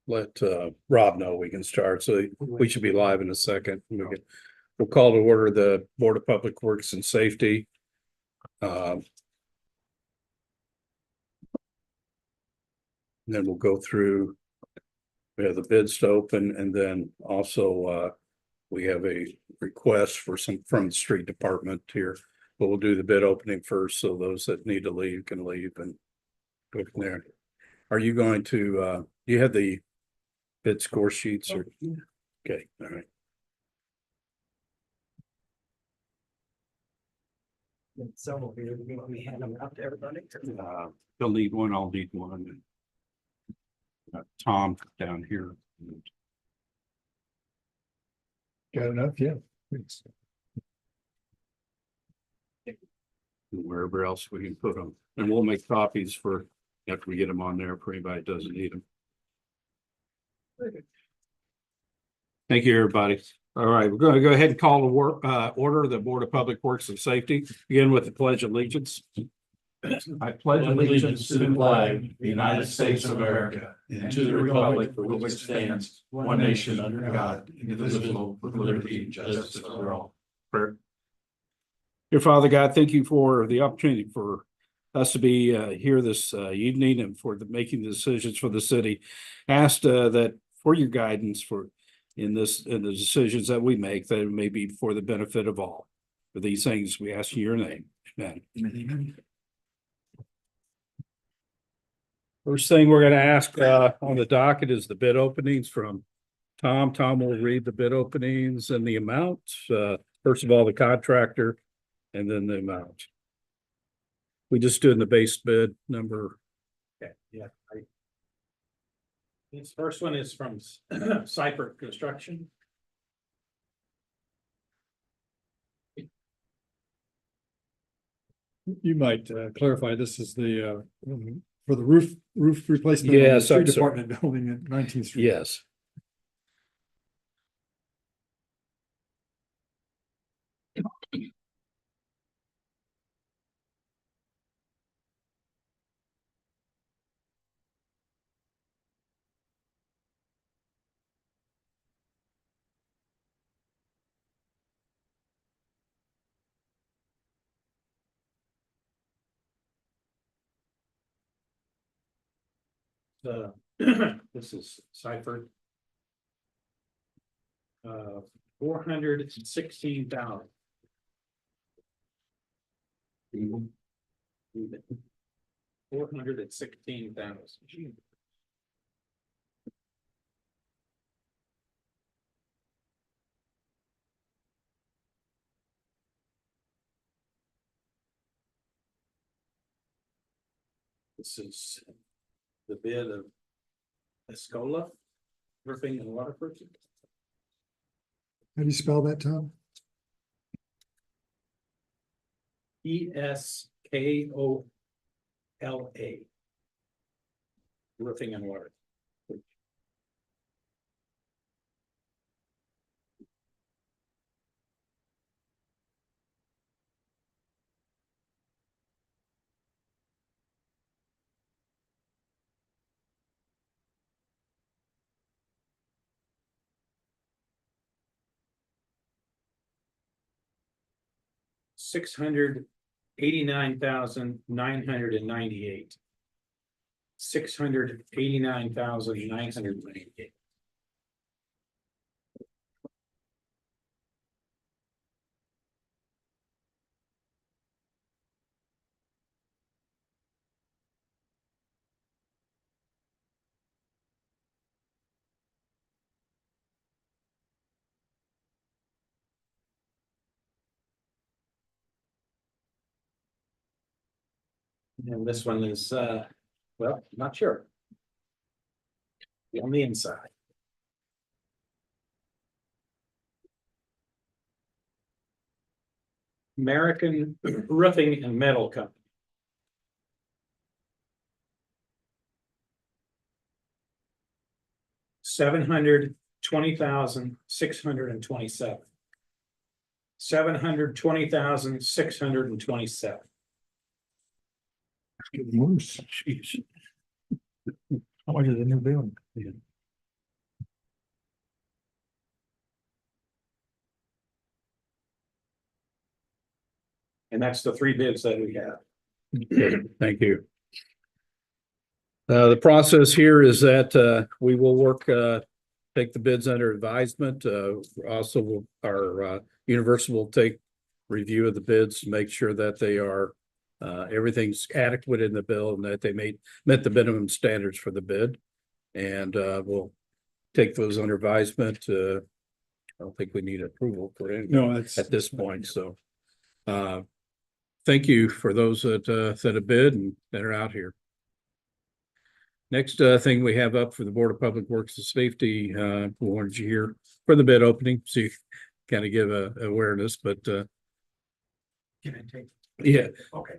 let Rob know we can start, so we should be live in a second. We'll call to order the Board of Public Works and Safety. Then we'll go through. We have the bids to open, and then also we have a request for some from the street department here. But we'll do the bid opening first, so those that need to leave can leave and go from there. Are you going to do you have the bid score sheets or? Okay, all right. Several here, we hand them out to everybody. They'll need one, I'll need one. Tom down here. Got enough, yeah. Thanks. Wherever else we can put them, and we'll make copies for after we get them on there for anybody that doesn't need them. Thank you, everybody. All right, we're going to go ahead and call the order the Board of Public Works and Safety. Begin with the Pledge of Allegiance. I pledge allegiance to the flag of the United States of America and to the republic for which it stands, one nation under God, indivisible, with liberty and justice for all. Prayer. Dear Father God, thank you for the opportunity for us to be here this evening and for making the decisions for the city. Asked that for your guidance in the decisions that we make, that it may be for the benefit of all. For these things we ask in your name. Amen. Amen. First thing we're going to ask on the docket is the bid openings from Tom. Tom will read the bid openings and the amount. First of all, the contractor and then the amount. We just doing the base bid number. Okay, yeah. This first one is from Cypher Construction. You might clarify, this is the for the roof replacement. on the Yes, street I'm sorry. department building at 19th Street. Yes. This is Cypher. $416,000. $416,000. This is the bid of Escola Roofing and Waterproofing. How do you spell that, Tom? ESKOLA. Roofing and Water. $689,998. $689,998. And this one is, well, not sure. On the inside. American Roofing and Metal Company. $720,627. $720,627. Moose. Jeez. How much is the new building? And that's the three bids that we have. Okay, thank you. The process here is that, we will work, take the bids under advisement. Our Universal will take review of the bids to make sure that they are, everything's adequate in the bill and that they met the minimum standards for the bid. And, we'll take those under advisement. I don't think we need approval for any No, that's. at this point, so. Thank you for those that have bid and that are out here. Next thing we have up for the Board of Public Works and Safety, we wanted you here for the bid opening, so you kind of give a awareness, but Can I take? yeah, Okay.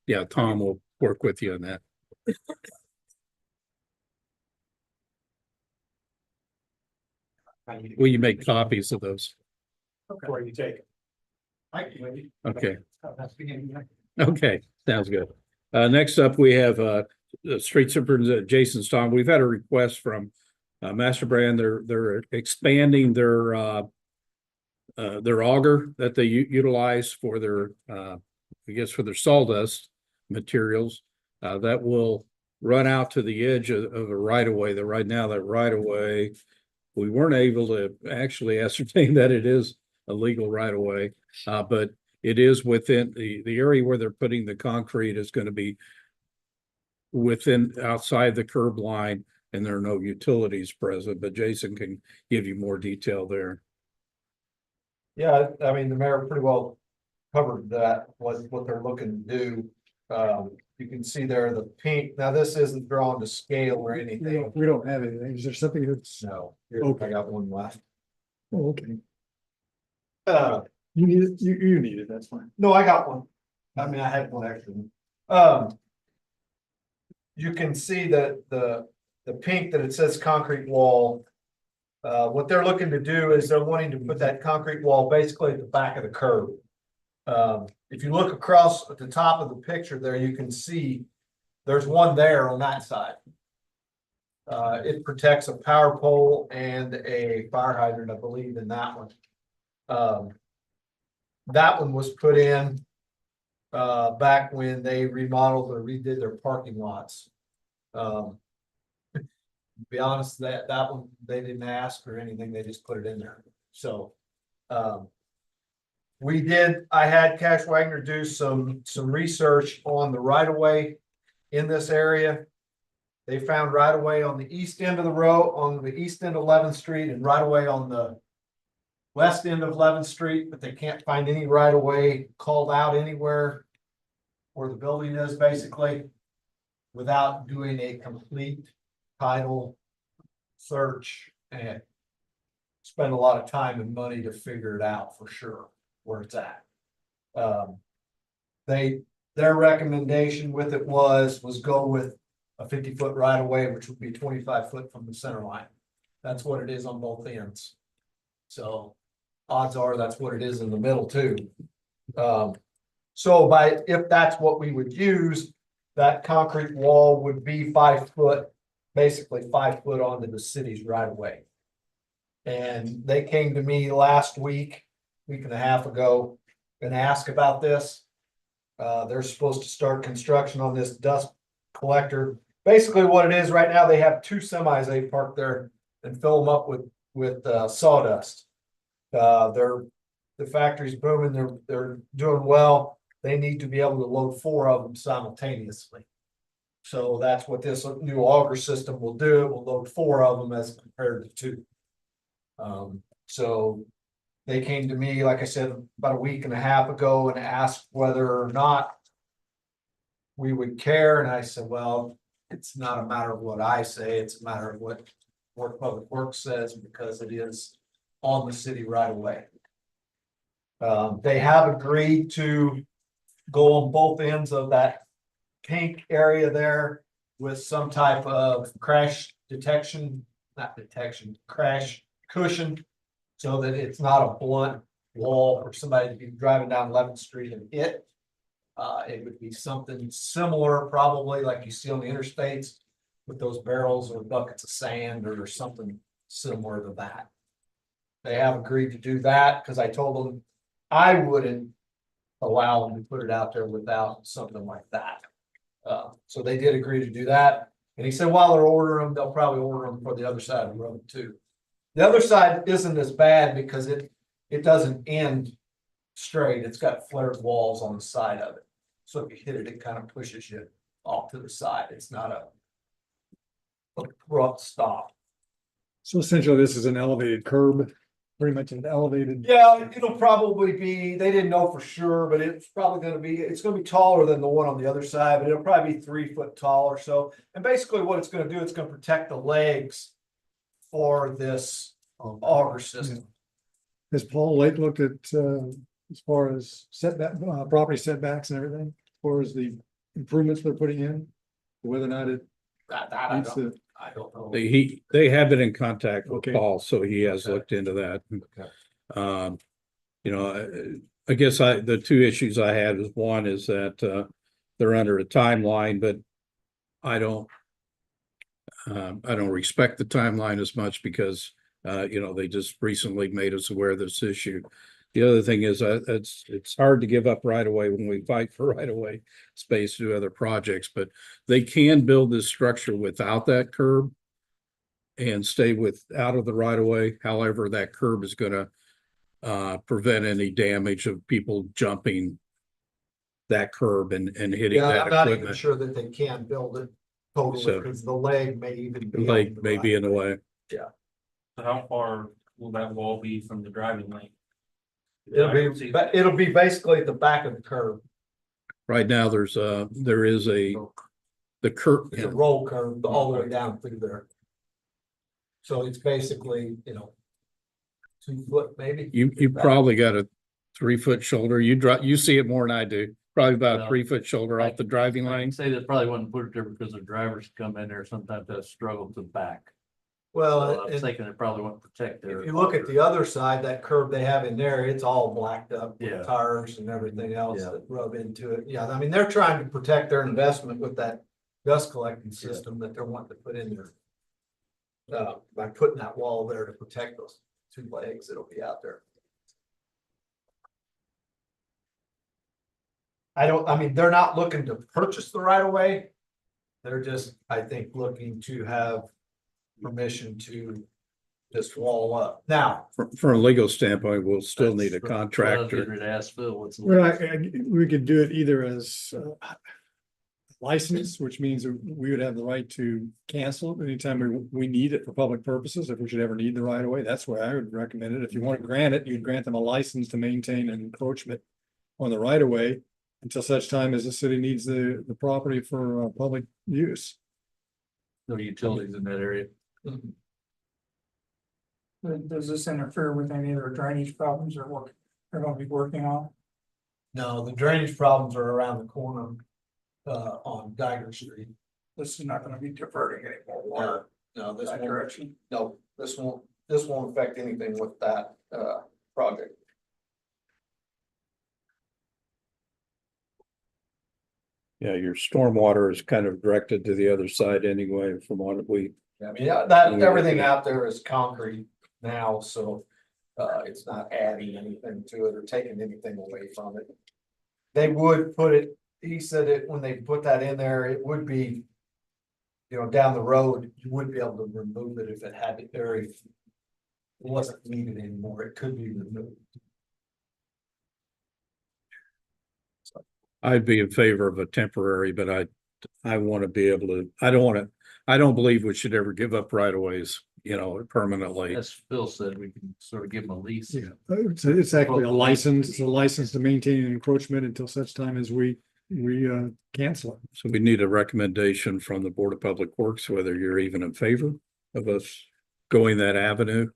yeah, Tom will work with you on that. Will you make copies of those? Okay. Where you take it? I can wait. Okay. That's beginning. Okay, sounds good. Next up, we have the Street Superintendent Jason Stone. We've had a request from Master Brand. They're expanding their auger that they utilize for their I guess for their sawdust materials that will run out to the edge of a right of way. That right now that right of way, we weren't able to actually ascertain that it is a legal right of way, but it is within the area where they're putting the concrete is going to be within outside the curb line, and there are no utilities present, but Jason can give you more detail there. Yeah, I mean, the mayor pretty well covered that, what they're looking to do. You can see there the pink, now this isn't drawn to scale or anything, We don't have anything. Is there something that's? no, here, Okay. I got one left. Oh, okay. Uh, You need it, you need it, that's fine. no, I got one, I mean, I had one extra. You can see that the pink that it says concrete wall. What they're looking to do is they're wanting to put that concrete wall basically at the back of the curb. If you look across at the top of the picture there, you can see there's one there on that side. It protects a power pole and a fire hydrant, I believe, in that one. That one was put in back when they remodeled or redid their parking lots. To be honest, that one, they didn't ask or anything, they just put it in there, so. I had Cash Wagner do some research on the right of way in this area. They found right of way on the east end of the road, on the east end of 11th Street, and right of way on the west end of 11th Street, but they can't find any right of way called out anywhere where the building is, basically, without doing a complete title search and spend a lot of time and money to figure it out for sure where it's at. Their recommendation with it was go with a 50-foot right of way, which would be 25 foot from the center line. That's what it is on both ends. So odds are that's what it is in the middle too. So if that's what we would use, that concrete wall would be 5 foot, basically 5 foot onto the city's right of way. And they came to me last week and a half ago, and asked about this. They're supposed to start construction on this dust collector. Basically what it is right now, they have 2 semis they park there and fill them up with sawdust. The factory's booming, they're doing well. They need to be able to load 4 of them simultaneously. So that's what this new auger system will do. It will load 4 of them as compared to 2. So they came to me, like I said, about a week and a half ago and asked whether or not we would care. And I said, well, it's not a matter of what I say, it's a matter of what Public Works says, because it is on the city right away. They have agreed to go on both ends of that pink area there with some type of crash cushion, so that it's not a blunt wall for somebody to be driving down 11th Street and hit. It would be something similar, probably like you see on the interstates with those barrels or buckets of sand or something similar to that. They have agreed to do that because I told them I wouldn't allow them to put it out there without something like that. So they did agree to do that. And he said while they're ordering them, they'll probably order them for the other side of the road too. The other side isn't as bad because it doesn't end straight. It's got flared walls on the side of it. So if you hit it, it kind of pushes you off to the side. It's not a abrupt stop. So essentially, this is an elevated curb, pretty much an elevated. Yeah, it'll probably be, they didn't know for sure, but it's probably gonna be, it's gonna be taller than the one on the other side, but it'll probably be 3 foot tall or so. And basically what it's gonna do, it's gonna protect the legs for this auger system. Has Paul Lake looked at, as far as setback, property setbacks and everything, as far as the improvements they're putting in? Whether or not it That I needs to, don't know. They have been in contact with Okay. Paul, so he has Okay. looked into that. Okay. You know, I guess the two issues I had is one is that, they're under a timeline, but I don't respect the timeline as much because, you know, they just recently made us aware of this issue. The other thing is, it's hard to give up right away when we fight for right away space to do other projects, but they can build this structure without that curb and stay out of the right of way. However, that curb is gonna prevent any damage of people jumping that curb and hitting Yeah, that I'm not even equipment. sure that they can build it totally So- because the leg may even be. The leg may be in the way. How far will that wall be from the driving lane? It'll be basically at the back of the curb. Right now, there is the curb. It's a roll curve all the way down through there. So it's basically, 2 foot maybe. You probably got a 3 foot shoulder. You see it more than I do. Probably about a Well, 3 foot shoulder off the driving I can lane. say they probably wouldn't put it there because the drivers come in there, sometimes they struggle to back. So Well, I'm and thinking it probably wouldn't protect their. if you look at the other side, that curb they have in there, it's all blacked up Yeah. with tires and everything else Yeah. that rub into it. Yeah, I mean, they're trying to protect their investment with that dust collecting system that they're wanting to put in there. By putting that wall there to protect those 2 legs that'll be out there. I mean, they're not looking to purchase the right of way. They're just, I think, looking to have permission to just wall up. Now, From a legal standpoint, we'll still need a That's what I was contractor. getting ready to ask Phil, what's. the- well, we could do it either as license, which means that we would have the right to cancel it anytime we need it for public purposes, if we should ever need the right of way. That's where I would recommend it. If you want to grant it, you'd grant them a license to maintain an encroachment on the right of way until such time as the city needs the property for public use. No utilities in that area. Does this interfere with any of their drainage problems or what they're gonna be working on? no, the drainage problems are around the corner on Geiger Street. This is not gonna be diverting any more water No, this that won't, direction. no, this won't affect anything with that project. Yeah, your stormwater is kind of directed to the other side anyway, from what we, I mean, that, everything out there is concrete now, so it's not adding anything to it or taking anything away from it. They would put it, he said it, when they put that in there, it would be, down the road, you would be able to remove it if it had it there. If it wasn't needed anymore, it could be removed. I'd be in favor of a temporary, but I want to be able to, I don't believe we should ever give up right of ways, permanently. As Phil said, we can sort of give them a lease. Yeah, it's actually a license. It's a license to maintain an encroachment until such time as we cancel it. So we need a recommendation from the Board of Public Works, whether you're even in favor of us going that avenue,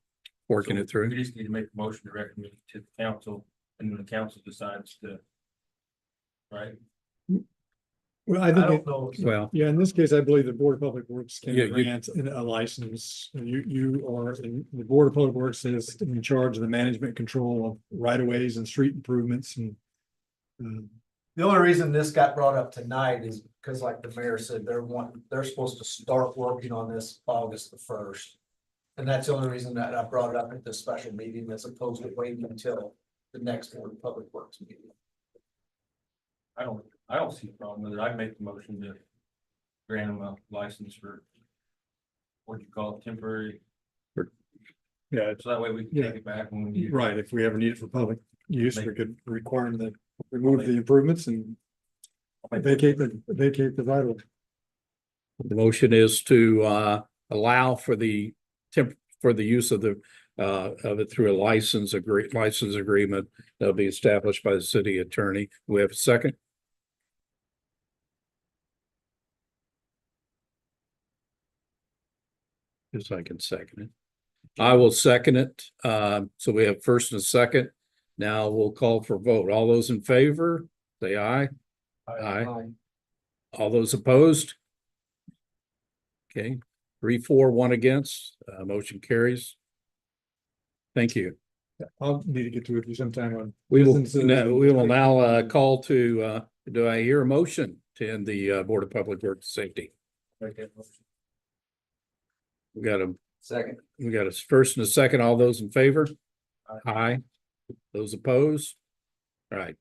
working it We through. just need to make a motion to recommend it to the council, and then the council decides to. Right? Well, I don't know. Well, Yeah, in this case, I believe the Board of Public Works can Yeah, you- grant a license. You are, the Board of Public Works is in charge of the management control of right of ways and street improvements and The only reason this got brought up tonight is because like the mayor said, they're supposed to start working on this August the 1st. And that's the only reason that I brought it up at this special meeting as opposed to waiting until the next Board of Public Works meeting. I don't see a problem with it. I'd make the motion to grant them a license for what you call it, temporary, Yeah, so that way we can take it back when we need it. right. If we ever need it for public use, we could require them to remove the improvements and vacate the right of way. The motion is to allow for the for the use of it through a license agreement that'll be established by the city attorney. We have a second? Yes, I can second it. I will second it. So we have first and a second. Now we'll call for vote. All those in favor, say aye. Aye. All those opposed? Okay, 3-4-1 against, motion carries. Thank you. I'll need to get to it with you sometime on. We will, businesses we will and- now call to, do I hear a motion to end the Board of Public Works and Safety? Make that motion. We got a Second. We got a first and a second. All those in favor? Aye. Those opposed? All right.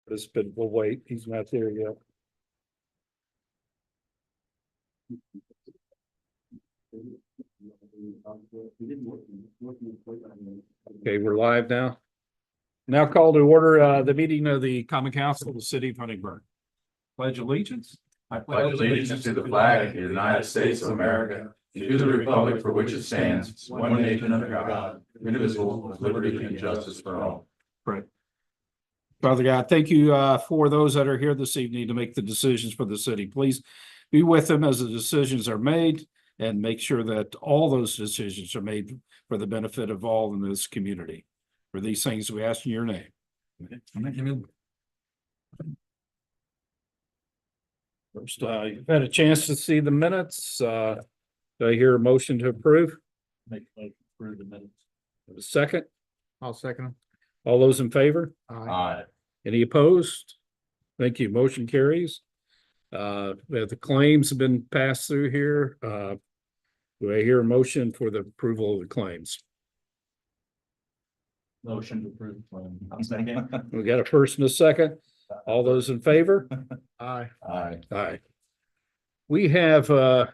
We'll wait. He's not there yet. Okay, we're live now. Now call to order the meeting of the Common Council of the City of Huntingburg. Pledge allegiance. I pledge allegiance to the flag of the United States of America, and to the republic for which it stands, one nation under God, indivisible, with liberty and justice for all. Father God, thank you for those that are here this evening to make the decisions for the city. Please be with them as the decisions are made and make sure that all those decisions are made for the benefit of all in this community. For these things we ask in your name. First, you've had a chance to see the minutes. Do I hear a motion to approve? Make a motion to approve the minutes. A second? I'll second them. All those in favor? Aye. Any opposed? Thank you. Motion carries. The claims have been passed through here. Do I hear a motion for the approval of the claims? Motion to approve. I'm second. We got a first and a second. All those in favor? Aye. Aye. Aye. We have, right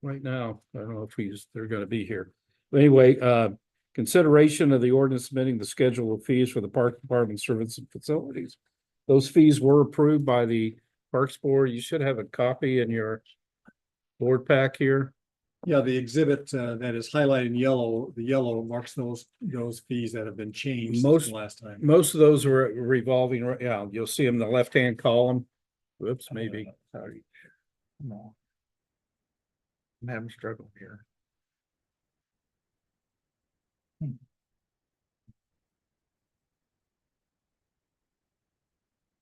now, I don't know if they're gonna be here. But anyway, consideration of the ordinance submitting the schedule of fees for the Park Department service and facilities. Those fees were approved by the Parks Board. You should have a copy in your board pack here. Yeah, the exhibit that is highlighted in yellow, the yellow marks those fees that have been changed since Most- the last time. Most of those are revolving, yeah, you'll see them in the left-hand column. Whoops, maybe. Sorry. No. I'm having struggle here.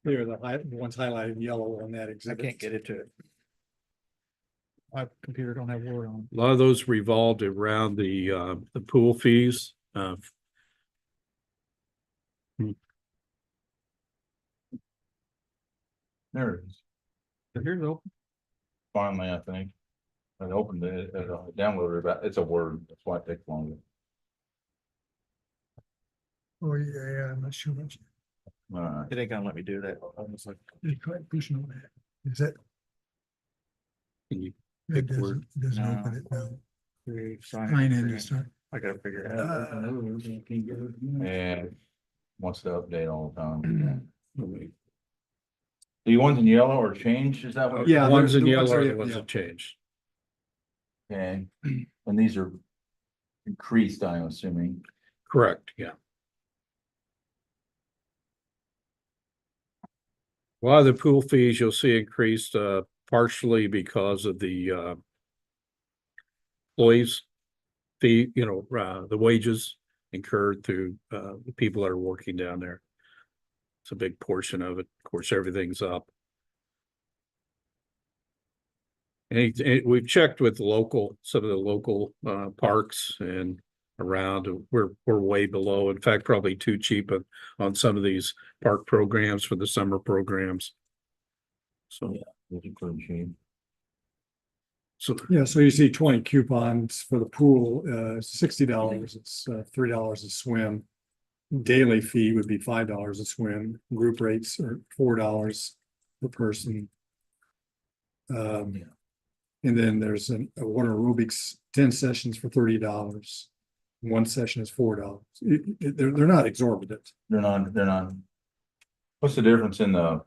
Here, the ones highlighted in yellow on that exhibit. it to it. My computer don't have Word on. A lot of those revolved around the pool fees. There it is. Here's open. Finally, I think. I opened it, downloaded it, but it's a Word, that's why it takes longer. Oh, yeah, I'm not sure much. It ain't gonna let me do that. I was like, You quite pushing on that. Is that? Can you It pick word? doesn't No. open it now. create Sign in to sign. start. I gotta figure it out. And wants to update all the time. The ones in yellow are changed, is that what? Yeah, The ones in the yellow ones are are- the ones yeah. that changed. Okay, and these are increased, I'm assuming. Correct, yeah. A lot of the pool fees you'll see increased partially because of the employees fee, the wages incurred through the people that are working down there. It's a big portion of it. Of course, everything's up. And we've checked with some of the local parks and around, we're way below, in fact, probably too cheap on some of these park programs for the summer programs. So, Those are cheap. so Yeah, so you see 20 coupons for the pool, $60, it's $3 a swim. Daily fee would be $5 a swim, group rates are $4 per person. And then there's a water aerobics, 10 sessions for $30. One session is $4. They're not exorbitant. They're not. What's the difference in the,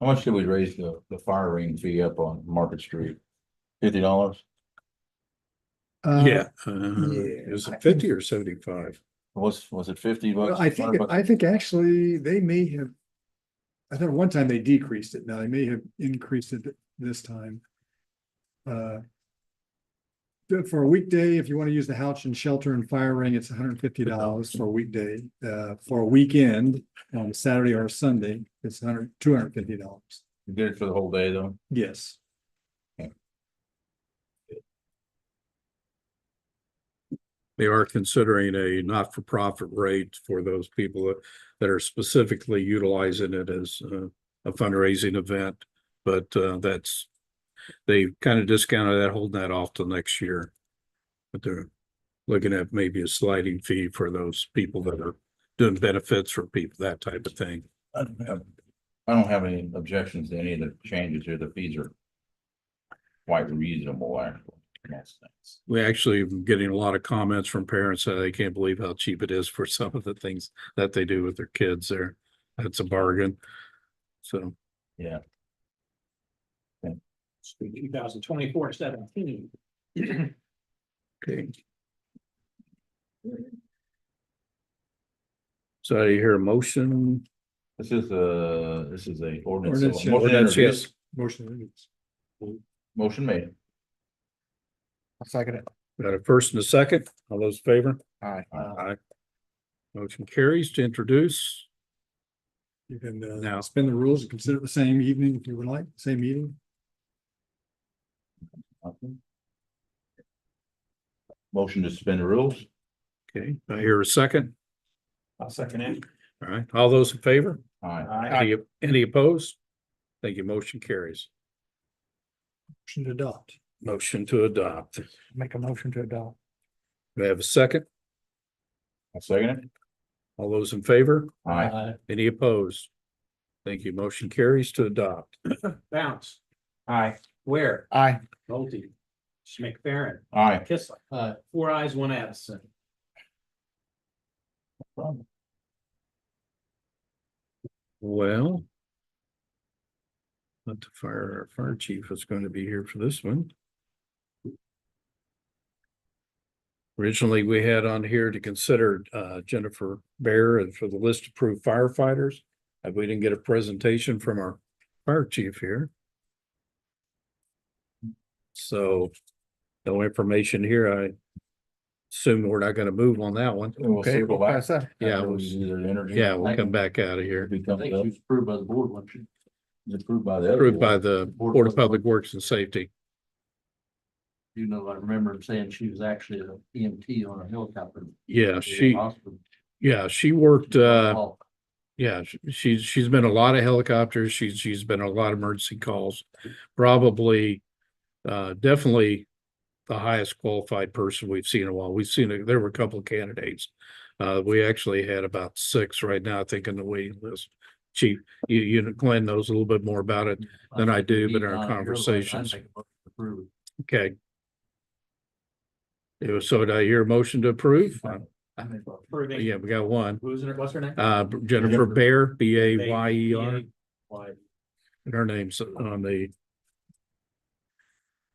how much did we raise the fire ring fee up on Market Street? $50? yeah. yeah, Is it 50 or 75? Was it $50? Well, I think actually they may have. I thought one time they decreased it. Now they may have increased it this time. For a weekday, if you want to use the Houch and Shelter and Fire Ring, it's $150 for a weekday. For a weekend, on a Saturday or a Sunday, it's $250. You get it for the whole day though? Yes. They are considering a not-for-profit rate for those people that are specifically utilizing it as a fundraising event. But they kind of discounted that, holding that off till next year. But they're looking at maybe a sliding fee for those people that are doing benefits for people, that type of thing. I don't have any objections to any of the changes here. The fees are quite reasonable, actually. in that sense. We actually been getting a lot of comments from parents that they can't believe how cheap it is for some of the things that they do with their kids there. That's a bargain. So, Yeah. 2024-17. okay. So I hear a motion. This is a ordinance. Ordinance, yeah. Motion to Ordinance, introduce. yes. Motion. Motion made. I'll second it. Got a first and a second. All those in favor? Aye. Aye. Motion carries to introduce. You can Now. suspend the rules and consider it the same evening if you would like, same meeting. Motion to suspend the rules. Okay, I hear a second. I'll second it. All right, all those in favor? Aye. Any opposed? Thank you. Motion carries. Motion to adopt. Motion to adopt. Make a motion to adopt. We have a second. I'll second it. All those in favor? Aye. Any opposed? Thank you. Motion carries to adopt. Bounce, Aye. Ware, Aye. Bolte, McFerrin, Aye. Kissel. 4 ayes, 1 absent. Well. But the fire chief is going to be here for this one. Originally, we had on here to consider Jennifer Bear and for the list of approved firefighters. We didn't get a presentation from our fire chief here. So no information here. I assume we're not gonna move on that one. We'll Okay, circle we'll back. pass that. Yeah, After we'll- we do the interview. Yeah, we'll come back out of here. If he I comes think up, she was approved by the board, wasn't she? it's approved by the. other Approved by board. the Board of Public Works and Safety. You know, I remember him saying she was actually an EMT on a helicopter. Yeah, Hospital. she worked, Oh, yeah, she's been a lot of helicopters. She's been a lot of emergency calls. Probably, definitely the highest qualified person we've seen in a while. We've seen, there were a couple of candidates. We actually had about 6 right now, I think, in the waiting list. Chief, Glenn knows a little bit more about it than I do, but in our conversations. Okay. So did I hear a motion to approve? Yeah, we got one. Who's her, what's her name? Jennifer Bear, Bayer. Why? And her name's on the.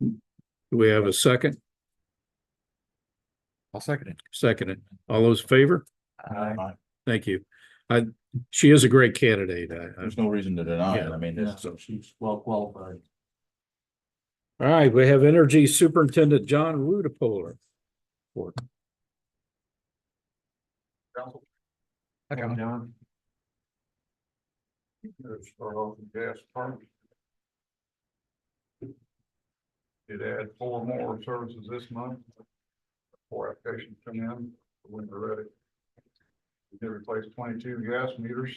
Do we have a second? I'll second it. Second it. All those in favor? Aye. Thank you. She is a great candidate. There's no reason to deny it. Yeah. I mean, Yeah, it's, so she's well qualified. All right, we have Energy Superintendent John Rudipolar. John. Start off with gas pump. It add 4 more services this month. 4 applications come in when they're ready. We did replace 22 gas meters.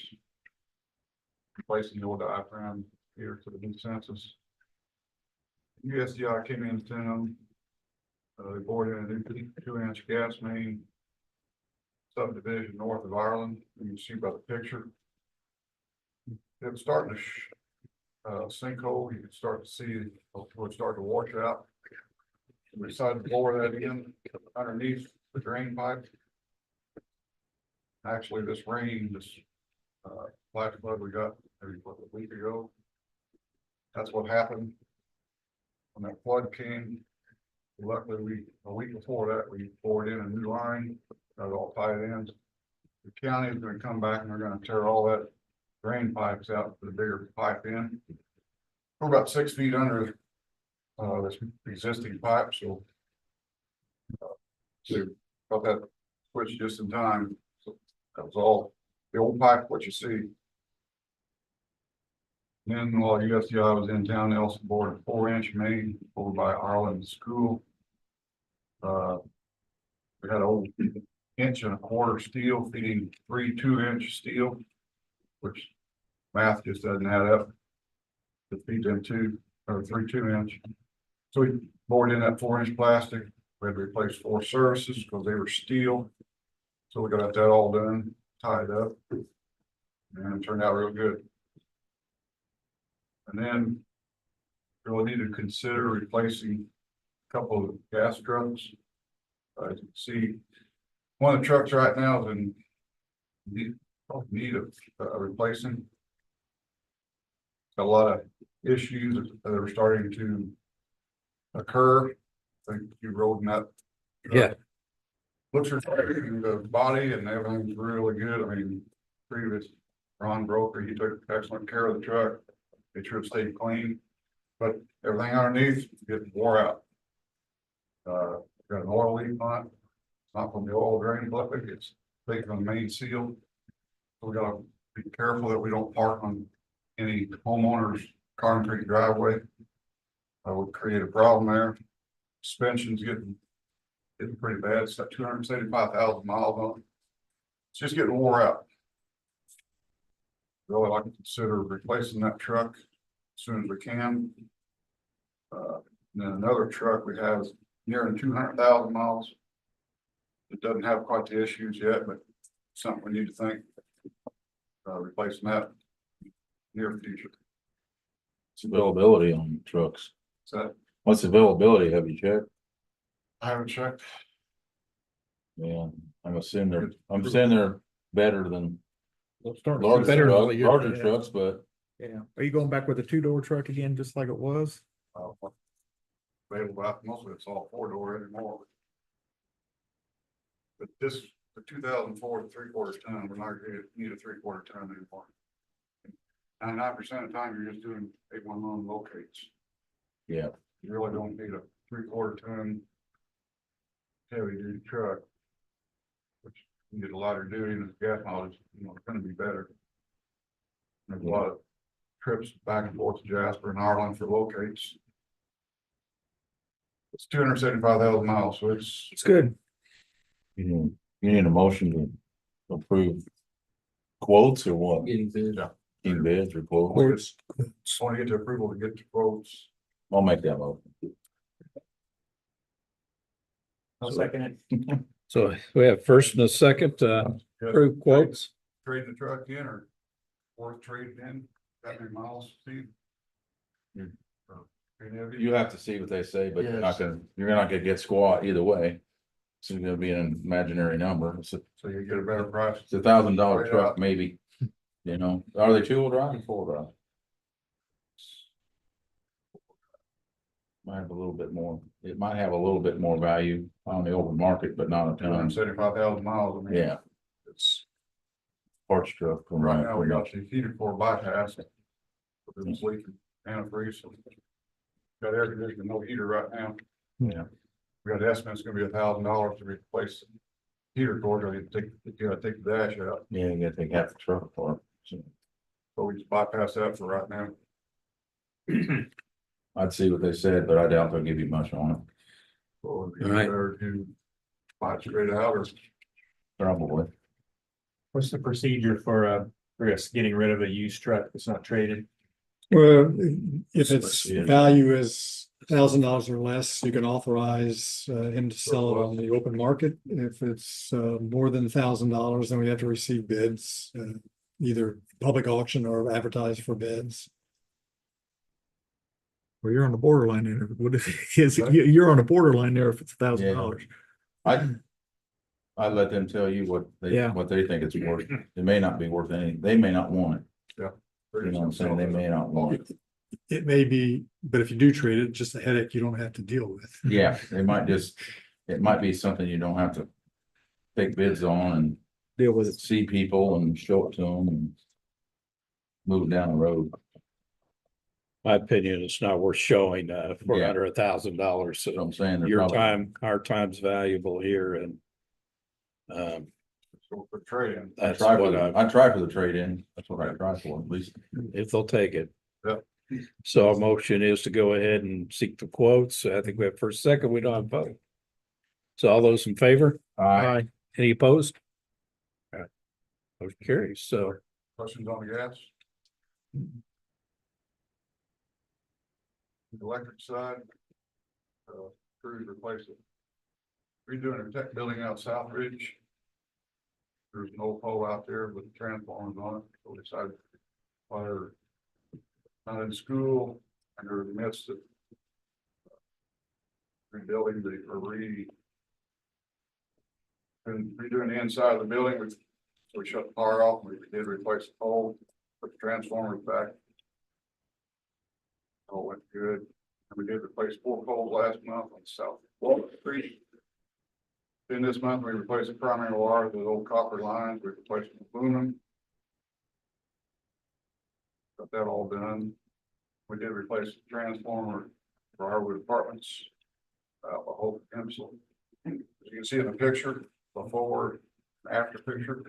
Replacing the old diaphragm here to the new census. USDI came in to them. They bored in a new 2-inch gas main. Subdivision north of Ireland, you can see by the picture. It was starting to sinkhole, you can start to see it would start to wash out. We decided to bore that in underneath the drain pipe. Actually, this rain, this flash flood we got maybe a week ago. That's what happened. When that flood came, luckily a week before that, we bored in a new line, got it all tied in. The county is gonna come back and they're gonna tear all that drain pipes out, put a bigger pipe in. We're about 6 feet under this existing pipe, so got that switch just in time. So that was all the old pipe, what you see. Then while USDI was in town, they also bored a 4-inch main over by Arlen School. We had an old 1.25-inch steel feeding 3 2-inch steel, which math just doesn't add up to feed them 2 or 3 2-inch. So we bored in that 4-inch plastic, We had to replace 4 services because they were steel. So we got that all done, tied up. And it turned out real good. And then we'll need to consider replacing a couple of gas trucks. As you can see, one of the trucks right now is in need of replacing. Got a lot of issues that are starting to occur. I think you rode in that. Yeah. Looks refreshing, the body and everything's really good. I mean, previous Ron Broker, he took excellent care of the truck. It should stay clean, but everything underneath is getting wore out. Got an oil leak on it. It's not from the oil drain plug, it's leaking on the main seal. So we gotta be careful that we don't park on any homeowner's concrete driveway. That would create a problem there. Suspension's getting pretty bad. It's got 275,000 miles on it. It's just getting wore out. Really like to consider replacing that truck as soon as we can. And then another truck we have is nearing 200,000 miles. It doesn't have quite the issues yet, but something we need to think. Replacing that near future. What's availability on trucks? So What's availability? Have you checked? I haven't checked. Yeah, I'm assuming they're better than Starting to larger see better than what trucks, you're- larger yeah. trucks, but Yeah. Are you going back with a 2-door truck again, just like it was? Available out, mostly it's all 4-door anymore. But this, the 2004 3/4 ton, we're not gonna need a 3/4 ton anymore. 99% of the time, you're just doing 811 locates. yeah, You really don't need a 3/4 ton heavy duty truck. Which you get a lighter duty and the gas mileage, it's gonna be better. There's a lot of trips back and forth to Jasper and Ireland for locates. It's 275,000 miles, so it's good. you need a motion to approve quotes or what? Getting bids. Getting bids or quotes? just want to get the approval to get the quotes. I'll make that motion. I'll second it. So we have first and a second, approve quotes. Trade the truck in or worth trading in, that many miles, Steve? Hmm. Any of You have to see what they say, but Yes. you're not gonna get squat either way. It's gonna be an imaginary number. It's So you get a better price. $1,000 truck, maybe. You know, are they 2-wheel drive or 4-wheel drive? Might have a little bit more, it might have a little bit more value on the open market, but not a ton. 275,000 miles, I mean. Yeah, It's, parts truck. right now, we got the heated core bypass. But it's leaking antifreeze. So got air conditioning, no heater right now. Yeah. We got estimates, gonna be $1,000 to replace heater core, you gotta take the dash out, Yeah, you gotta take half the truck apart. So so we just bypass that for right now. I'd see what they said, but I doubt they'll give you much on it, So it'd be All right. better to buy it straight out or probably. What's the procedure for us getting rid of a used truck that's not traded? Well, if its Yeah. value is $1,000 or less, you can authorize him to sell it on the open market. If it's more than $1,000, then we have to receive bids, either public auction or advertise for bids. Well, you're on the borderline there. What if, you're on the borderline there if it's $1,000. I'd let them tell you what Yeah. they think it's worth. It may not be worth anything. They may not want it. You know what I'm saying? They may not want it. It may be, but if you do trade it, just a headache you don't have to deal with. Yeah, it might be something you don't have to take bids on and Deal with it. see people and show it to them and move it down the road. My opinion, it's not worth showing, for Yeah. under $1,000, That's what so I'm saying. They're your probably- time, our time's valuable here and. so for trading. That's what I try for the trade-in. That's what I try for, at least. if they'll take it. Yep. So our motion is to go ahead and seek the quotes. I think we have first, second, we don't have a vote. So all those in favor? Aye. Any opposed? All right. Motion carries, so Questions on the gas? The electric side. Crews replace redoing a tech building out South Ridge. There's an old pole out there with transformers on it, so we decided while they're not in school and they're in the midst of rebuilding and redoing the inside of the building, we shut the power off, we did replace the pole, put the transformers back. All went good, and we did replace 4 poles last month on South Walnut Street. Then this month, we replaced the primary wire, the old copper lines, we replaced them with aluminum. Got that all done. We did replace the transformer for our apartments. I hope pencil. As you can see in the picture, before and after picture.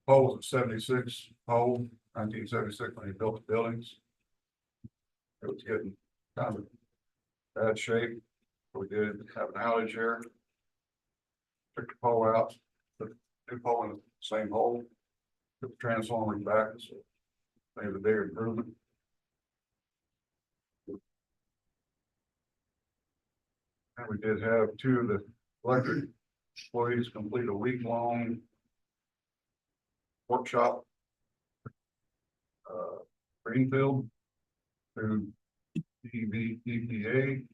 Poles of 76, pole, 1976, when he built the buildings. It was getting kind of bad shape. We did have an outage there. Took the pole out, put the new pole in the same hole, put the transformer back, so made a big improvement. And we did have 2 of the electric employees complete a week-long workshop. Greenfield through TVPPA,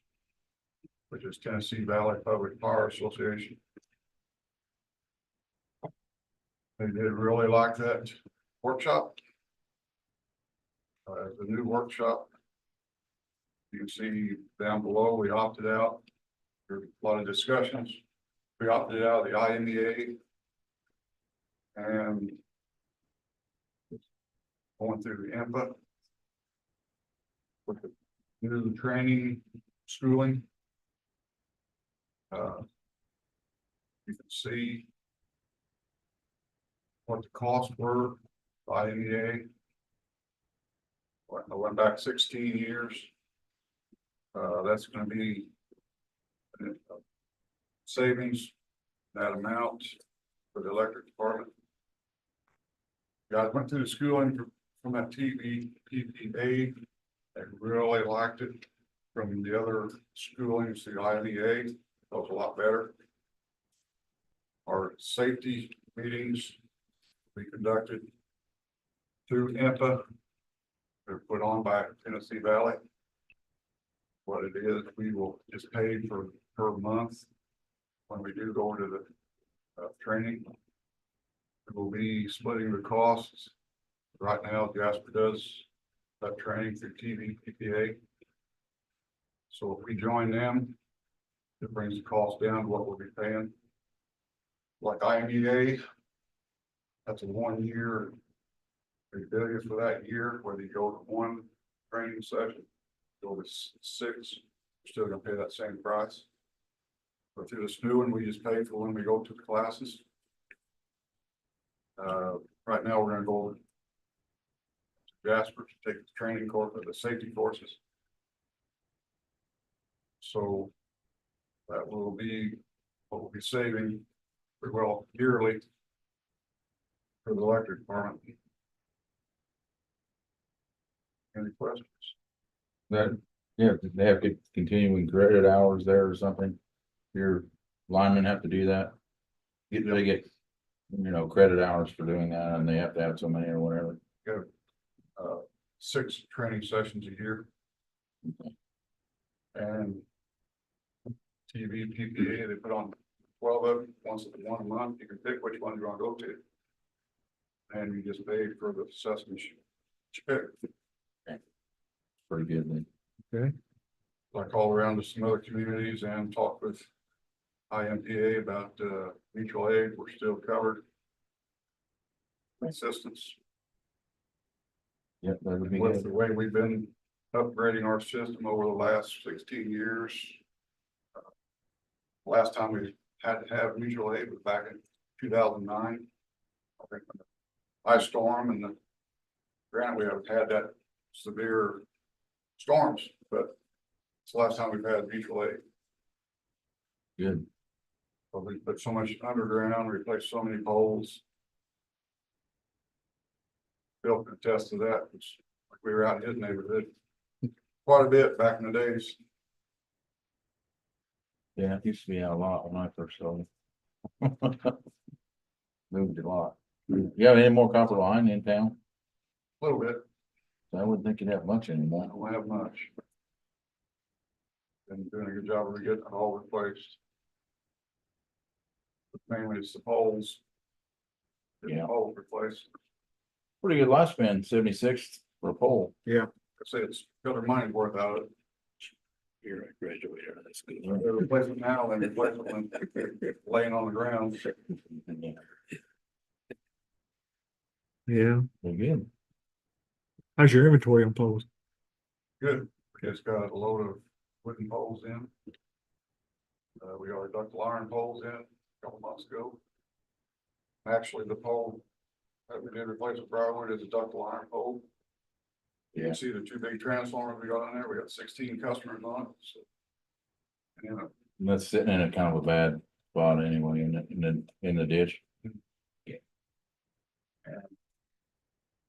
which is Tennessee Valley Public Power Association. They did really like that workshop. The new workshop. You can see down below, we opted out. There's a lot of discussions. We opted out of the IMEA. And going through the IMPA. With the new training, schooling. You can see what the costs were by IMEA. I went back 16 years. That's going to be savings, that amount for the electric department. Guys went through the schooling from that TVPPA. They really liked it. From the other schoolings, the IMEA, that was a lot better. Our safety meetings we conducted through IMPA. They're put on by Tennessee Valley. What it is, we will just pay for per month when we do go to the training. We will be splitting the costs. Right now, Jasper does that training through TVPPA. So if we join them, it brings the cost down to what we'll be paying. Like IMEA, that's a 1 year. They bill you for that year, whether you go to 1 training session, go to 6, you're still gonna pay that same price. But through this new one, we just pay for when we go to the classes. Right now, we're gonna go to Jasper to take the training course for the safety courses. So that will be what we'll be saving, well, yearly for the electric department. Any questions? That, yeah, they have to continuing credit hours there or something. Your linemen have to do that. They get, credit hours for doing that, and they have to have so many or whatever. 6 training sessions a year. And TVPPA, they put on 12 of them, once a month. You can pick which one you're gonna go to. And you just pay for the assessment. Pretty good then. I called around to some other communities and talked with IMPA about mutual aid. We're still covered. Assistance. Yep, that would be With good. the way we've been upgrading our system over the last 16 years. Last time we had to have mutual aid was back in 2009. I think when the ice storm and the granted we haven't had that severe storms, but it's the last time we've had mutual aid. Good. But we put so much underground, replaced so many poles. Bill can attest to that, which like we were out in his neighborhood quite a bit back in the days. Yeah, it used to be out a lot when I first sold it. Moved a lot. You have any more copper line in town? A little bit, I wouldn't think you'd have much I anymore. don't have much. Been doing a good job of getting it all replaced. But mainly it's the poles. Getting the Yeah. poles replaced. Pretty good lifespan, 76 for a pole. I say it's got their money's worth out of it. You're a graduator, that's good. They replace it now, they replace it when it's laying on the ground. Yeah. They're good. How's your inventory on poles? Good, just got a load of wooden poles in. We got our ductile iron poles in a couple months ago. Actually, the pole that we did replace with Briarwood is a ductile iron pole. You Yeah. can see the two big transformers we got in there, we got 16 customers on it, so. And And that's sitting in a kind of a bad spot anyway, in the ditch.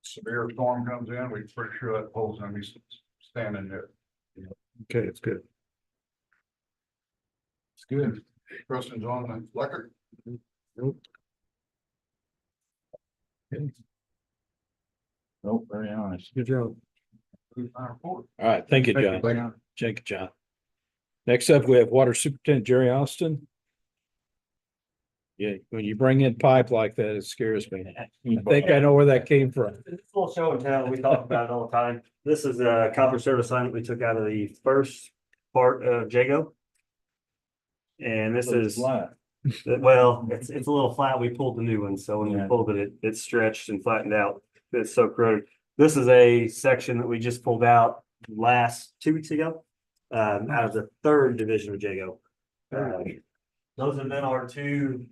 severe storm comes in, we're pretty sure that pole's gonna be standing there. Okay, it's good. It's good. Questions on the electric? Nope, very nice. Good job. All right, thank you, John. Thank you, John. Next up, we have Water Superintendent Jerry Austin. Yeah, when you bring in pipe like that, it scares me. I think I know where that came from. It's full show and tell. We talk about it all the time. This is a copper service line that we took out of the first part of Jago. And this is, Flat. well, it's a little flat. We pulled the new one. So when we Yeah. pulled it, it stretched and flattened out. It's so corroded. This is a section that we just pulled out last 2 weeks ago. Out of the third division of Jago. Those have been our two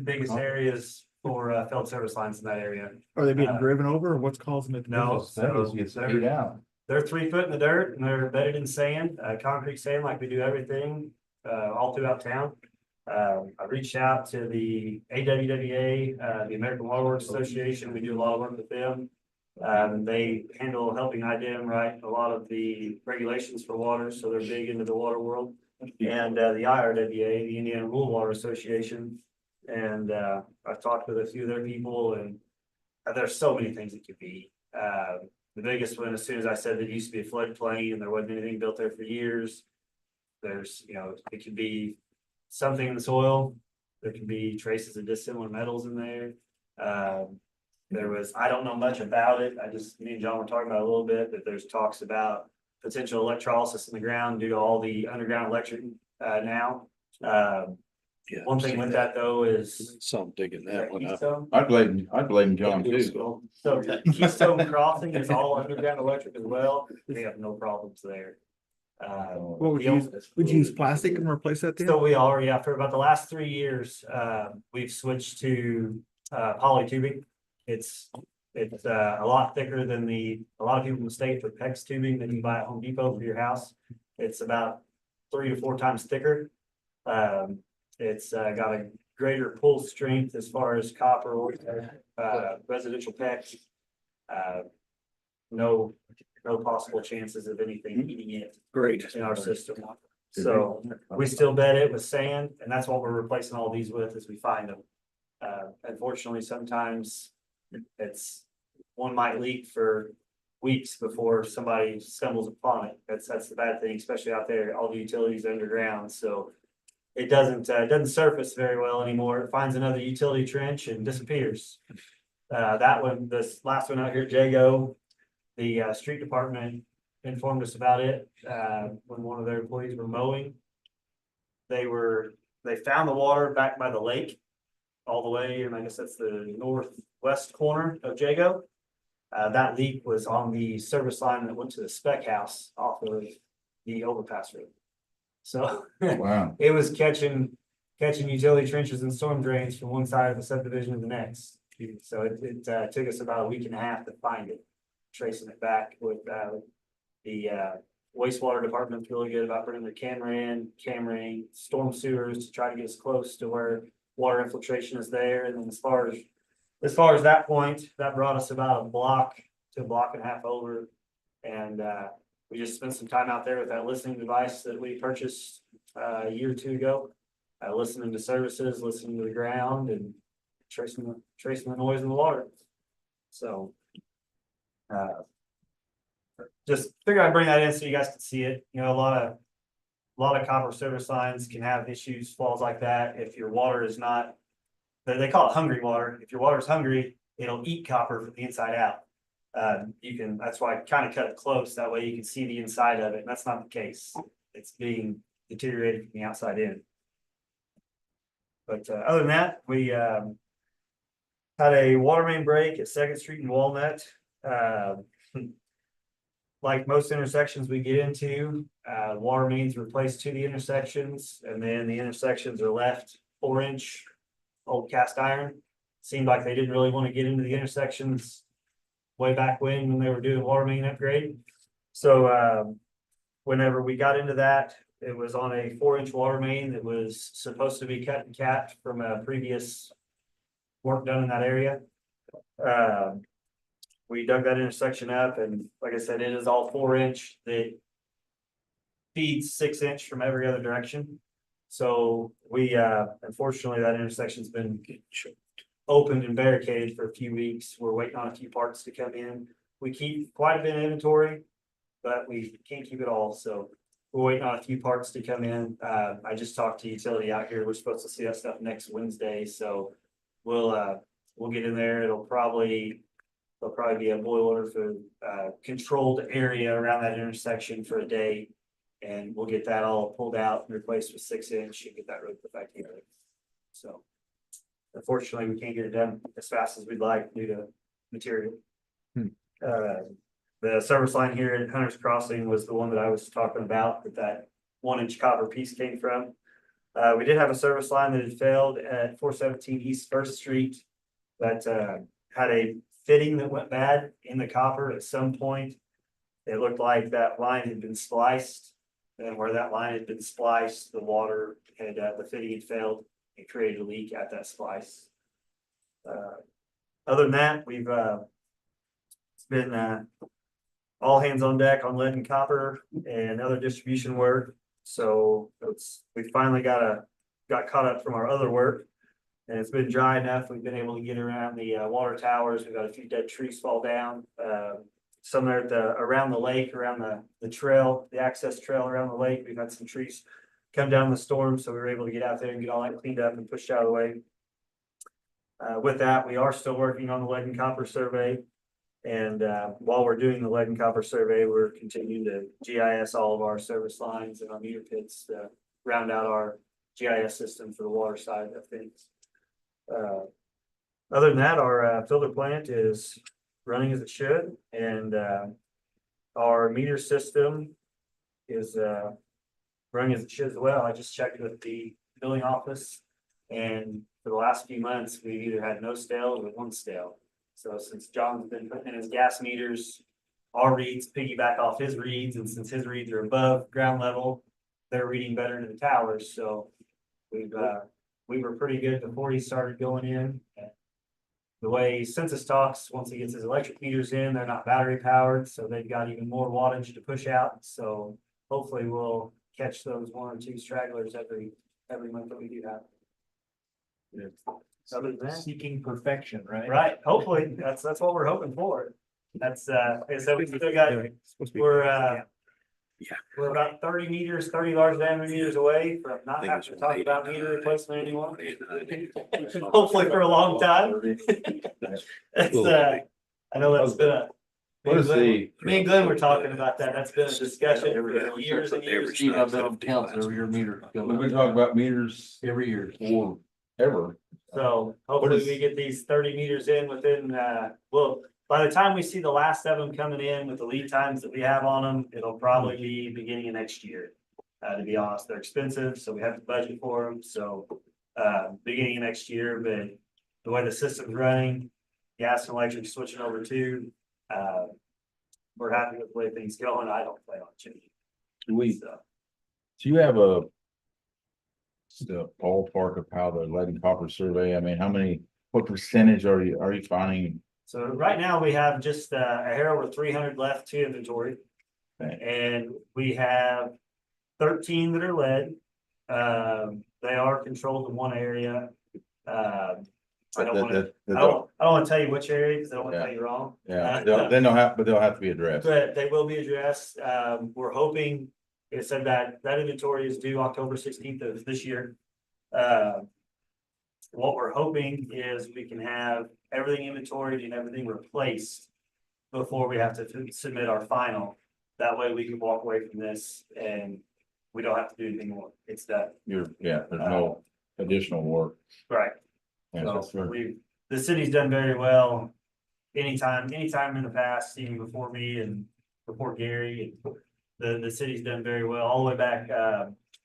biggest areas for failed service lines in that area. Are they being Uh, driven over or what's causing it? to No, move? That so just gets beat out. they're 3 foot in the dirt and they're bedded in sand, concrete sand, like we do everything, all throughout town. I reached out to the AWWA, the American Water Works Association. We do a lot of work with them. They handle helping IDEM write a lot of the regulations for water, so they're big into the water world. And, the IRWA, the Indiana Rural Water Association. And, I've talked with a few of their people and there's so many things it could be. The biggest one, as soon as I said that it used to be a floodplain and there wasn't anything built there for years. There's, it could be something in the soil. There could be traces of dissimilar metals in there. There was, I don't know much about it. Me and John were talking about it a little bit, that there's talks about potential electrolysis in the ground due to all the underground electric, now. Yeah, One thing with that though is. Some digging that one up. Keystone? I blame John too. So Keystone Crossing is all underground electric as well. We have no problems there. What would the you only- use? Would you use plastic and replace that then? So we are, yeah, for about the last 3 years, we've switched to poly tubing. It's a lot thicker than a lot of people mistake for PEX tubing that you buy at Home Depot for your house. It's about 3 to 4 times thicker. It's got a greater pull strength as far as copper or residential PEX. No possible chances of anything eating it Great. in our system. So we still bed it with sand, and that's what we're replacing all these with as we find them. Unfortunately, sometimes one might leak for weeks before somebody stumbles upon it. That's the bad thing, especially out there, all the utilities underground, so it doesn't surface very well anymore. It finds another utility trench and disappears. This last one out here at Jago, the street department informed us about it when one of their employees were mowing. They found the water back by the lake all the way, and I guess that's the northwest corner of Jago. That leak was on the service line that went to the spec house off of the overpass road. So Wow. it was catching utility trenches and storm drains from one side of the subdivision to the next. So it took us about a week and a half to find it, tracing it back with the wastewater department's really good about bringing their camera, storm sewers to try to get us close to where water infiltration is there. And then as far as that point, that brought us about a block to a block and a half over. And We just spent some time out there with that listening device that we purchased a year or two ago. Listening to services, listening to the ground and tracing the noise in the water. So. Just figure I'd bring that in so you guys can see it. You know, a lot of copper service lines can have issues, flaws like that. If your water is not, they call it hungry water. If your water is hungry, it'll eat copper from the inside out. That's why I kind of cut it close. That way you can see the inside of it. And that's not the case. It's being deteriorated from the outside in. But other than that, we had a water main break at 2nd Street and Walnut. Like most intersections we get into, water mains replaced to the intersections, and then the intersections are left 4-inch old cast iron. Seemed like they didn't really want to get into the intersections way back when they were doing water main upgrade. So whenever we got into that, it was on a 4-inch water main that was supposed to be cut and capped from a previous work done in that area. We dug that intersection up, and like I said, it is all 4-inch that feeds 6-inch from every other direction. So we unfortunately that intersection's been opened and barricaded for a few weeks. We're waiting on a few parts to come in. We keep quite a bit of inventory, but we can't keep it all. So we're waiting on a few parts to come in. I just talked to utility out here. We're supposed to see that stuff next Wednesday. So we'll get in there. There'll probably be a boiler for controlled area around that intersection for a day. And we'll get that all pulled out and replaced with 6-inch and get that road put back together. So unfortunately, we can't get it done as fast as we'd like due to material. The service line here at Hunter's Crossing was the one that I was talking about that 1-inch copper piece came from. We did have a service line that had failed at 417 East 1st Street that had a fitting that went bad in the copper at some point. It looked like that line had been spliced, and where that line had been spliced, the water had the fitting had failed and created a leak at that splice. Other than that, we've it's been all hands on deck on lead and copper and other distribution work. So we finally got caught up from our other work. And it's been dry enough. We've been able to get around the water towers. We've got a few dead trees fall down. Some there at around the lake, around the trail, the access trail around the lake. We've had some trees come down in the storm, so we were able to get out there and get all that cleaned up and pushed out of the way. With that, we are still working on the lead and copper survey. And while we're doing the lead and copper survey, we're continuing to GIS all of our service lines and our meter pits to round out our GIS system for the water side of things. Other than that, our filter plant is running as it should, and our meter system is running as it should as well. I just checked with the billing office, and for the last few months, we've either had no stale or 1 stale. So since John's been putting in his gas meters, our reads piggyback off his reads, and since his reads are above ground level, they're reading better to the towers. So we were pretty good before he started going in. The way Census talks, once he gets his electric meters in, they're not battery powered, so they've got even more wattage to push out. So hopefully we'll catch those 1 or 2 stragglers every month that we do that. Other than that, Seeking perfection, right? right, hopefully, that's what we're hoping for. That's like I said, we still got, we're about 30 large diameter meters away from not having to talk about meter replacement anymore. Hopefully for a long time. It's I know that's been me and Glenn were talking about that. That's been a discussion for years and years. Steve, I've been on counts every year meter. We've been talking about meters Every year. forever. So hopefully we get these 30 meters in within, well, by the time we see the last of them coming in with the lead times that we have on them, it'll probably be beginning of next year. To be honest, they're expensive, so we have to budget for them. So beginning of next year, but the way the system's running, gas and electric switching over to, we're happy with the way things going. I don't plan on changing. Do you have the ballpark of how the lead and copper survey, I mean, what percentage are you finding? So right now we have just a hair over 300 left to inventory. And we have 13 that are lead. They are controlled in one area. I don't want to, I don't want to tell you which area because I don't want to tell you wrong. Yeah, then they'll have to be addressed. But they will be addressed. We're hoping, it said that inventory is due October 16th of this year. What we're hoping is we can have everything inventoried and everything replaced before we have to submit our final. That way we can walk away from this and we don't have to do anything more. It's that, There's no additional work. right. Yeah, So sure. the city's done very well. Anytime in the past, even before me and before Gary, and the city's done very well, all the way back,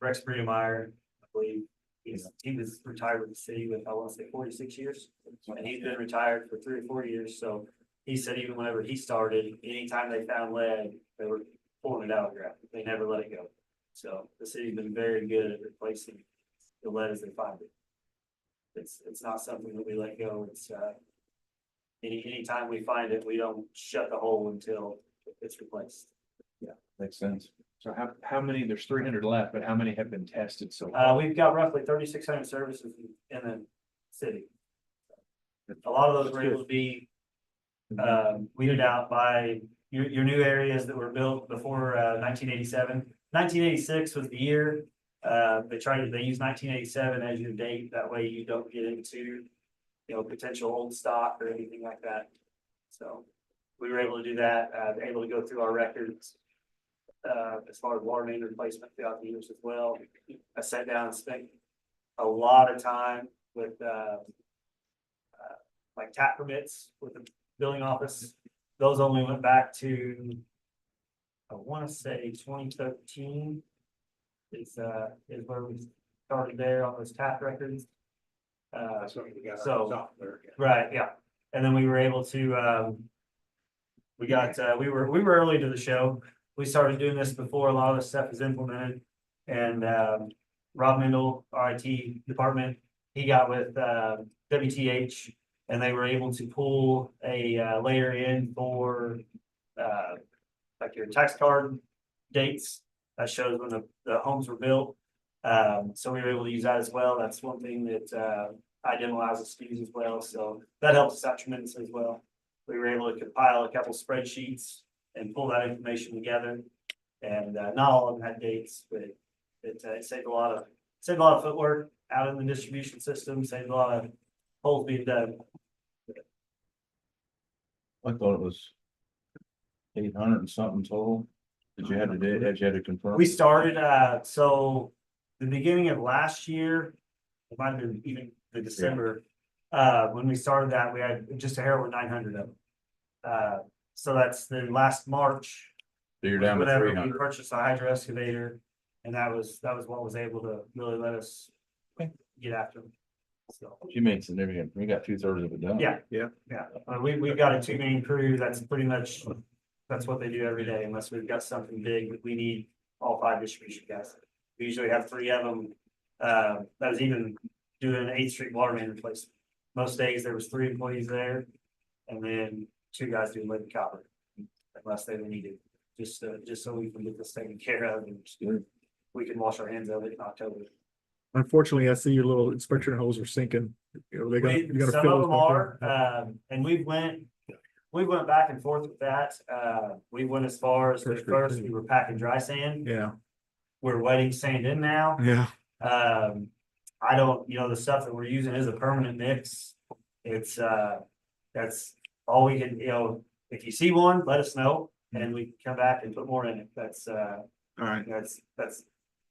Rex Bredemeyer, I believe. He was retired with the city with, I want to say 46 years, and he's been retired for 3 or 4 years, so he said even whenever he started, anytime they found lead, they were pulling it out of the ground. They never let it go. So the city's been very good at replacing the lead as they find it. It's not something that we let go. It's anytime we find it, we don't shut the hole until it's replaced. Makes sense. So how many, there's 300 left, but how many have been tested so far? We've got roughly 3,600 services in the city. A lot of those were able to be weeded out by your new areas that were built before 1987. 1986 was the year. They use 1987 as your date. That way you don't get into, potential old stock or anything like that. So we were able to do that, able to go through our records. As far as water main replacement throughout the years as well. I sat down and spent a lot of time with like tap permits with the billing office. Those only went back to, I want to say 2013 is where we started there on those tap records. That's what we got. So- Software. Right, yeah. And then we were able to, we were early to the show. We started doing this before a lot of the stuff is implemented. And Rob Mendel, our IT department, he got with WTH and they were able to pull a layer in for like your tax card dates. That shows when the homes were built. So we were able to use that as well. That's one thing that IDEM allows us to use as well. So that helps us out tremendously as well. We were able to compile a couple spreadsheets and pull that information together. And not all of them had dates, but it saved a lot of footwork out in the distribution system, saved a lot of holes being dug. I thought it was 800 and something total. Did you have to confirm? We started, so the beginning of last year, it might have been even the December, when we started that, we had just a hair with 900 of them. So that's the last March. So you're down to Whenever 300. we purchased a hydro excavator, and that was what was able to really let us get after them. So, You made significant, we got 2/3 of it done. yeah. Yeah. Yeah, we've got a 2-man crew, that's pretty much, that's what they do every day, unless we've got something big, that we need all 5 distribution guys. We usually have 3 of them, that was even doing an 8th Street water main replacement. Most days there was 3 employees there, and then 2 guys doing lead and copper, unless they were needed, just so we can get this taken care of, and we can wash our hands of it in October. Unfortunately, I see your little inspection holes are sinking. You gotta Some fill of those them back are, and we went back and forth with that. We went as far as First first grade. we were packing dry sand. Yeah, We're wetting sand in now. yeah. I don't, the stuff that we're using is a permanent mix. It's, that's all we can, if you see one, let us know and we can come back and put more in it. That's, All right. that's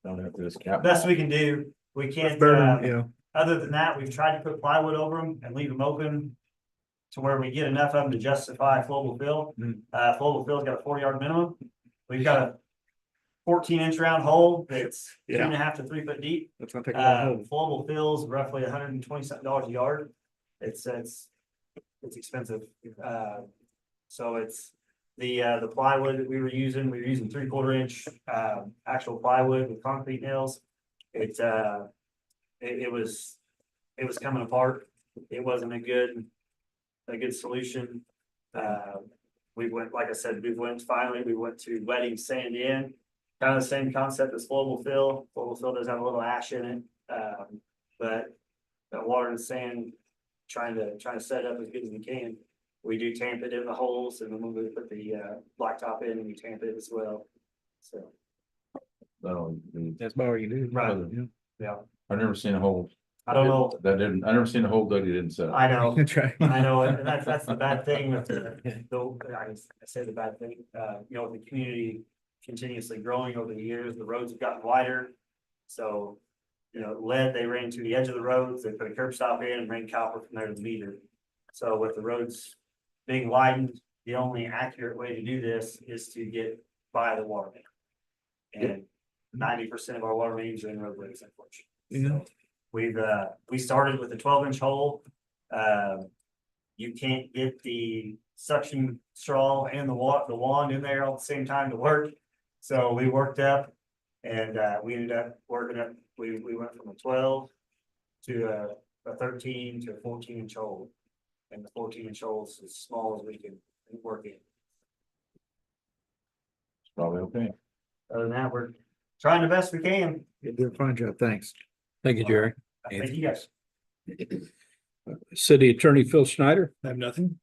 Don't have to discount. best we can do. We can't, Yeah. other than that, we've tried to put plywood over them and leave them open to where we get enough of them to justify flowable fill. Flowable fill's got a 40-yard minimum. We've got a 14-inch round hole that's 2.5 to 3 foot deep. That's not taking a long hole. Flowable fills roughly $120 a yard. It's expensive. So it's the plywood that we were using 3/4 inch actual plywood with concrete nails. It was coming apart. It wasn't a good solution. we went, like I said, we went to wetting sand in. Kind of the same concept as flowable fill. Flowable fill does have a little ash in it, but the water and sand, trying to set it up as good as we can. We do tamp it in the holes, and then when we put the blacktop in, we tamp it as well. So, That'll be- That's about all you do. right, yeah, I've never seen a hole. I don't know. I never seen a hole Dougie didn't set. I know. That's right. I know, and that's the bad thing with I say the bad thing, you know, with the community continuously growing over the years, the roads have gotten wider. So, you know, lead, they ran to the edge of the roads, they put a curb stop in and ran copper from there to the meter. So with the roads being widened, the only accurate way to do this is to get by the water main. And 90% of our water mains are in roadways, unfortunately. So we started with a 12-inch hole. You can't get the suction straw and the wand in there all at the same time to work. So we worked up and we ended up working up, we went from a 12 to a 13 to a 14-inch hole. And the 14-inch hole is as small as we can work in. It's probably okay. Other than that, we're trying the best we can. You do a fine job, thanks. Thank you, Jerry. Thank you guys. City Attorney Phil Schneider, I have nothing.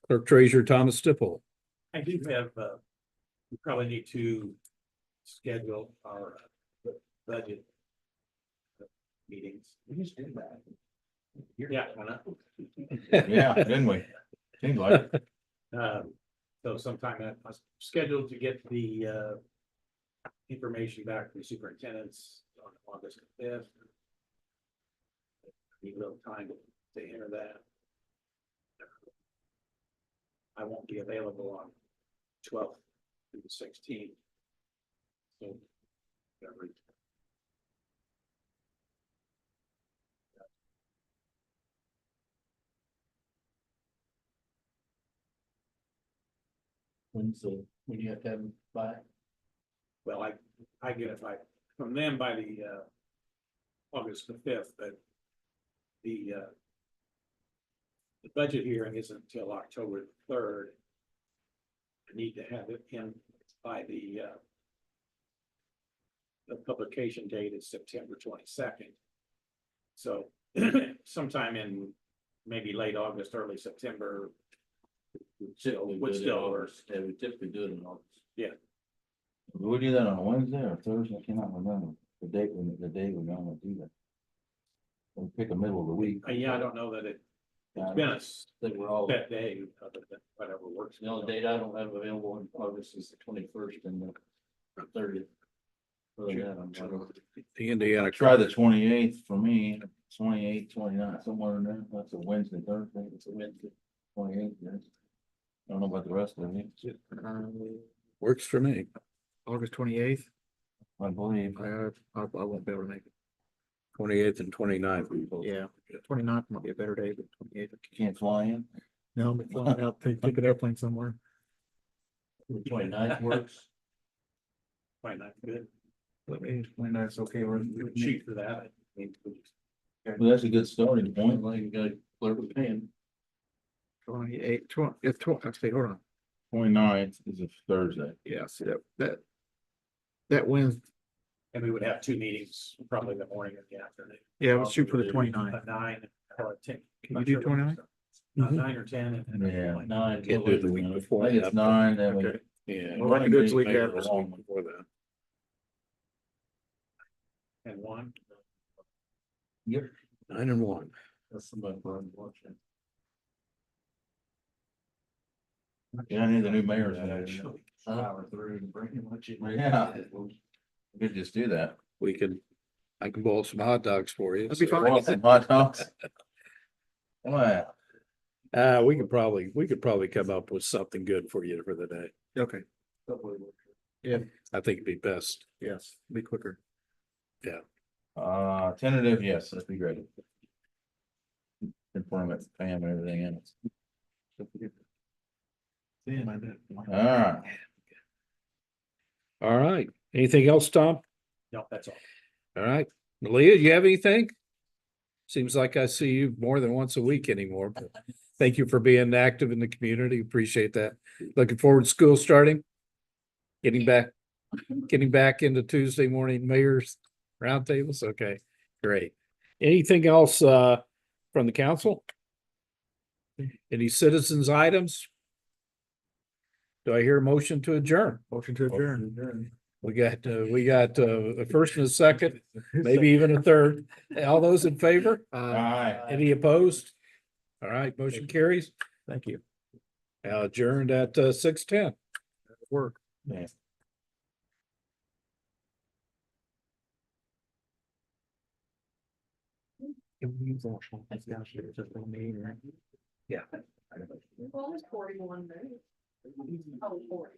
Clerk Treasurer Thomas Stipple. I do have, we probably need to schedule our budget meetings. We just did that. Yeah, why not? Yeah, didn't we? Seems like. it. So sometime I was scheduled to get the information back from the superintendents on August 5th. Need a little time to enter that. I won't be available on 12th through the 16th. So, whatever. When you have to have them by, Well, I get it from them by the August the 5th, but the budget hearing isn't until October 3rd. I need to have it in by the publication date is September 22nd. So sometime in maybe late August, early September. Would still work. Yeah, we typically do it in August. Did we do that on a Wednesday or Thursday? I cannot remember the date we're gonna do that. We pick a middle of the week. Yeah, I don't know that it's Yeah, been a Think we're all, set day, other than whatever works. the only date I don't have available in August is the 21st and the 30th. Other than that, I'm wide open. The Indiana. Try the 28th for me, 28th, 29th, somewhere in there. That's a Wednesday, Thursday. It's a Wednesday, 28th. Yes. I don't know about the rest of you. Works for me. August 28th. I believe. I won't be able to make it. 28th and 29th. Yeah, 29th might be a better day, but 28th. You can't fly in. No, I'm flying out, take an airplane somewhere. The 29th works. 29th, good. Let me, 29th, okay, we're shoot for that. Well, that's a good starting point. Like you got clerk of pen. 28, 20, it's 20, actually, hold on. 29th is a Thursday. Yeah, see that wins. And we would have two meetings, probably the morning and the afternoon. Yeah, let's shoot for the 29th. A 9 or a 10. Can you do 29? 9 or 10. and Yeah. 9. Can't do it the week before. I think it's 9, then we. Okay. Yeah. Well, I can do it the week Make it after. long. Before that. And 1. Yep. 9 and 1. That's somebody I'm watching. Yeah, I need the new mayor's. Power through and bring him what you. Yeah. We could just do that. I can boil some hot dogs for you. That'd be so- fine. Want some hot dogs? Wow. We could probably come up with something good for you for the day. Okay. I think it'd be best. Yes, be quicker. Tentative, yes, that'd be great. Confirm it, Pam and everything else. Alright, All right. Anything else, Tom? No, that's all. All right. Malia, you have anything? Seems like I see you more than once a week anymore. But Thank you for being active in the community. Appreciate that. Looking forward to school starting. Getting back into Tuesday morning mayor's roundtables. Okay, great. Anything else from the council? Any citizens items? Do I hear a motion to adjourn? Motion to adjourn. We got a first and a second, maybe even a third. All those in favor? Any opposed? All right, motion carries. Thank you. Now adjourned at 6:10. Work. Yeah. Well, it's 41 minutes. Oh, 40.